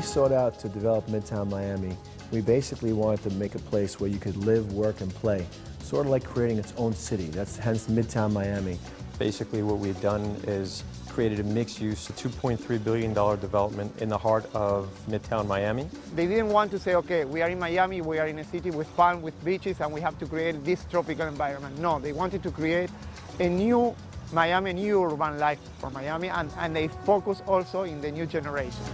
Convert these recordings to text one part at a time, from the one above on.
sought out to develop Midtown Miami, we basically wanted to make a place where you could live, work, and play, sort of like creating its own city. That's hence Midtown Miami. Basically what we've done is created a mixed-use $2.3 billion development in the heart of Midtown Miami. They didn't want to say, okay, we are in Miami, we are in a city with fun, with beaches, and we have to create this tropical environment. No, they wanted to create a new Miami, a new urban life for Miami, and they focus also in the new generation.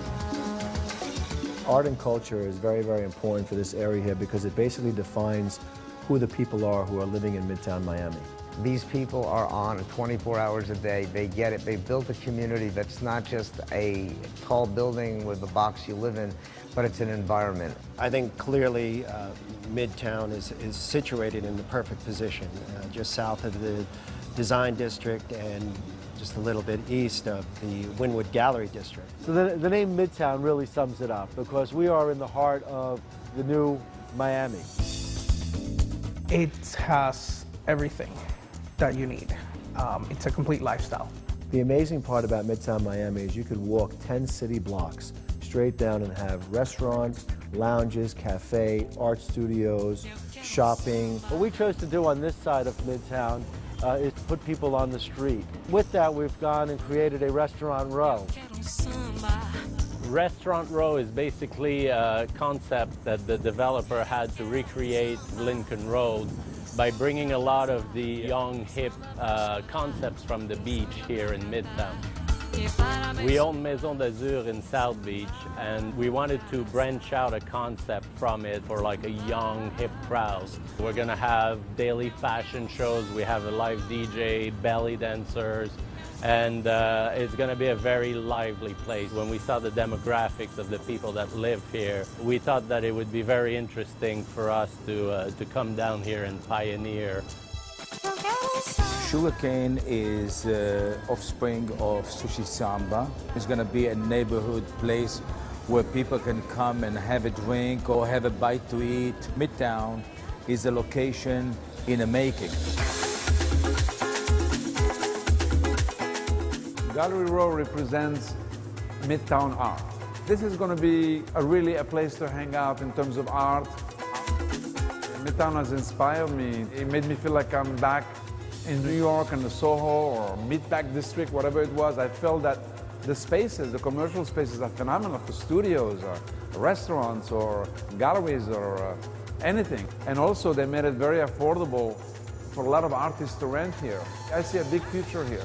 Art and culture is very, very important for this area here because it basically defines who the people are who are living in Midtown Miami. These people are on 24 hours a day. They get it. They've built a community that's not just a tall building with a box you live in, but it's an environment. I think clearly Midtown is situated in the perfect position, just south of the Design District and just a little bit east of the Wynwood Gallery District. So the name Midtown really sums it up because we are in the heart of the new Miami. It has everything that you need. It's a complete lifestyle. The amazing part about Midtown Miami is you could walk 10 city blocks straight down and have restaurants, lounges, cafe, art studios, shopping. What we chose to do on this side of Midtown is to put people on the street. With that, we've gone and created a restaurant row. Restaurant Row is basically a concept that the developer had to recreate Lincoln Road by bringing a lot of the young, hip concepts from the beach here in Midtown. We own Maison d'Azur in South Beach, and we wanted to branch out a concept from it for like a young, hip crowd. We're gonna have daily fashion shows, we have a live DJ, belly dancers, and it's going to be a very lively place. When we saw the demographics of the people that live here, we thought that it would be very interesting for us to come down here and pioneer. Sugarcane is offspring of Sushi Samba. It's going to be a neighborhood place where people can come and have a drink or have a bite to eat. Midtown is a location in the making. Gallery Row represents Midtown art. This is going to be really a place to hang out in terms of art. Midtown has inspired me. It made me feel like I'm back in New York and the Soho or Meatpack District, whatever it was. I felt that the spaces, the commercial spaces are phenomenal for studios or restaurants or galleries or anything. And also they made it very affordable for a lot of artists to rent here. I see a big future here.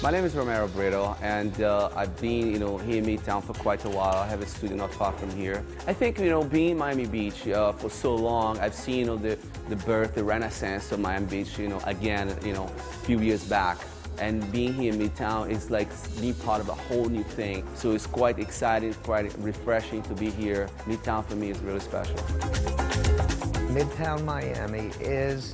My name is Romero Brito, and I've been, here in Midtown for quite a while. I have a studio not far from here. I think, being in Miami Beach for so long, I've seen, the birth, the renaissance of Miami Beach, again, a few years back. And being here in Midtown is like being part of a whole new thing. So it's quite exciting, quite refreshing to be here. Midtown for me is really special. Midtown Miami is,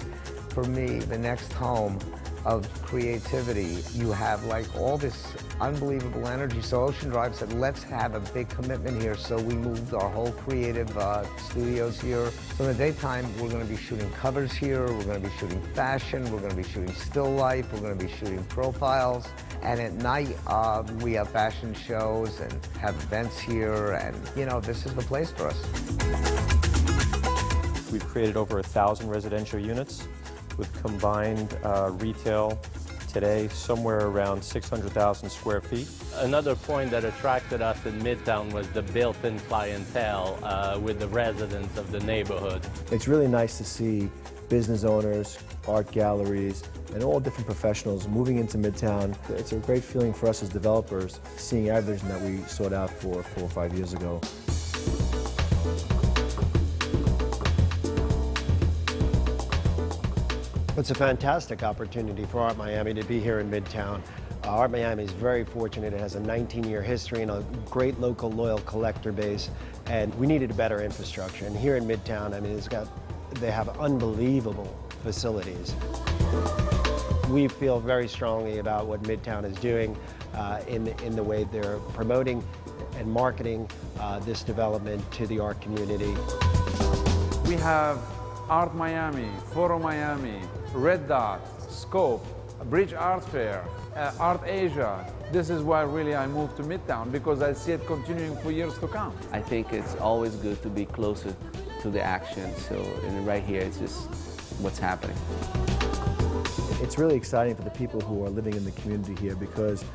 for me, the next home of creativity. You have like all this unbelievable energy. So Ocean Drive said, let's have a big commitment here. So we moved our whole creative studios here. So in the daytime, we're going to be shooting covers here. We're going to be shooting fashion. We're going to be shooting still life. We're going to be shooting profiles. And at night, we have fashion shows and have events here. And, this is the place for us. We've created over 1,000 residential units with combined retail today somewhere around 600,000 square feet. Another point that attracted us in Midtown was the built-in clientele with the residents of the neighborhood. It's really nice to see business owners, art galleries, and all different professionals moving into Midtown. It's a great feeling for us as developers, seeing our vision that we sought out 4 or 5 years ago. It's a fantastic opportunity for Art Miami to be here in Midtown. Art Miami is very fortunate. It has a 19-year history and a great local loyal collector base, and we needed a better infrastructure. And here in Midtown, they have unbelievable facilities. We feel very strongly about what Midtown is doing in the way they're promoting and marketing this development to the art community. We have Art Miami, Photo Miami, Red Dot, Scope, Bridge Art Fair, Art Asia. This is why really I moved to Midtown, because I see it continuing for years to come. I think it's always good to be closer to the action. So right here, it's just what's happening. It's really exciting for the people who are living in the community here, because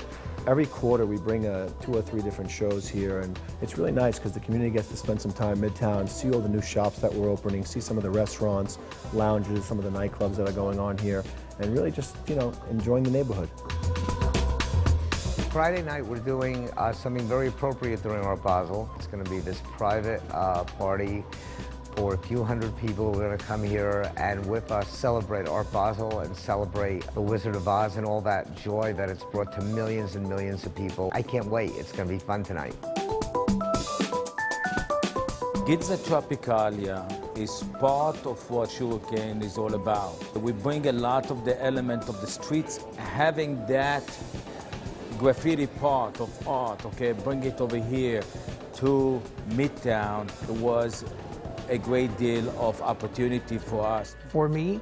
every quarter we bring 2 or 3 different shows here, and it's really nice because the community gets to spend some time in Midtown, see all the new shops that we're opening, see some of the restaurants, lounges, some of the nightclubs that are going on here, and really just, you know, enjoying the neighborhood. Friday night we're doing something very appropriate during Art Basel. It's going to be this private party for a few hundred people who are going to come here and with us celebrate Art Basel and celebrate the Wizard of Oz and all that joy that it's brought to millions and millions of people. I can't wait. It's going to be fun tonight. Gizza Tropicalia is part of what Sugarcane is all about. We bring a lot of the element of the streets, having that graffiti part of art, okay, bring it over here to Midtown. It was a great deal of opportunity for us. For me,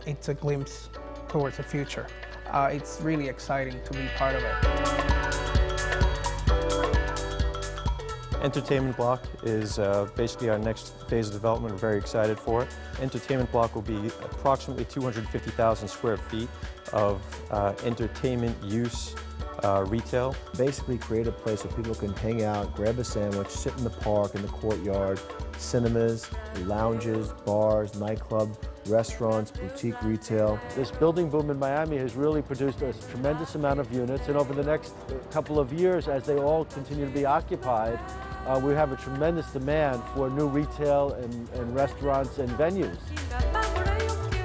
it's a glimpse towards the future. It's really exciting to be part of it. Entertainment Block is basically our next phase of development. We're very excited for it. Entertainment Block will be approximately 250,000 square feet of entertainment use retail. Basically create a place where people can hang out, grab a sandwich, sit in the park, in the courtyard, cinemas, lounges, bars, nightclub, restaurants, boutique retail. This building boom in Miami has really produced a tremendous amount of units, and over the next couple of years, as they all continue to be occupied, we have a tremendous demand for new retail and restaurants and venues.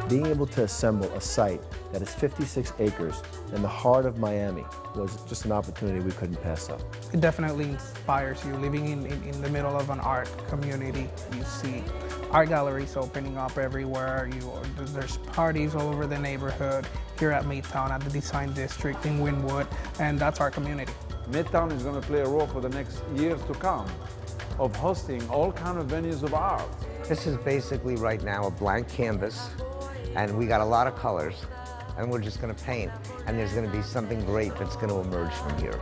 Being able to assemble a site that is 56 acres in the heart of Miami was just an opportunity we couldn't pass up. It definitely inspires you. Living in the middle of an art community, you see art galleries opening up everywhere. There's parties all over the neighborhood, here at Midtown, at the Design District in Wynwood, and that's our community. Midtown is going to play a role for the next years to come of hosting all kinds of venues of art. This is basically right now a blank canvas, and we got a lot of colors, and we're just going to paint, and there's going to be something great that's going to emerge from here.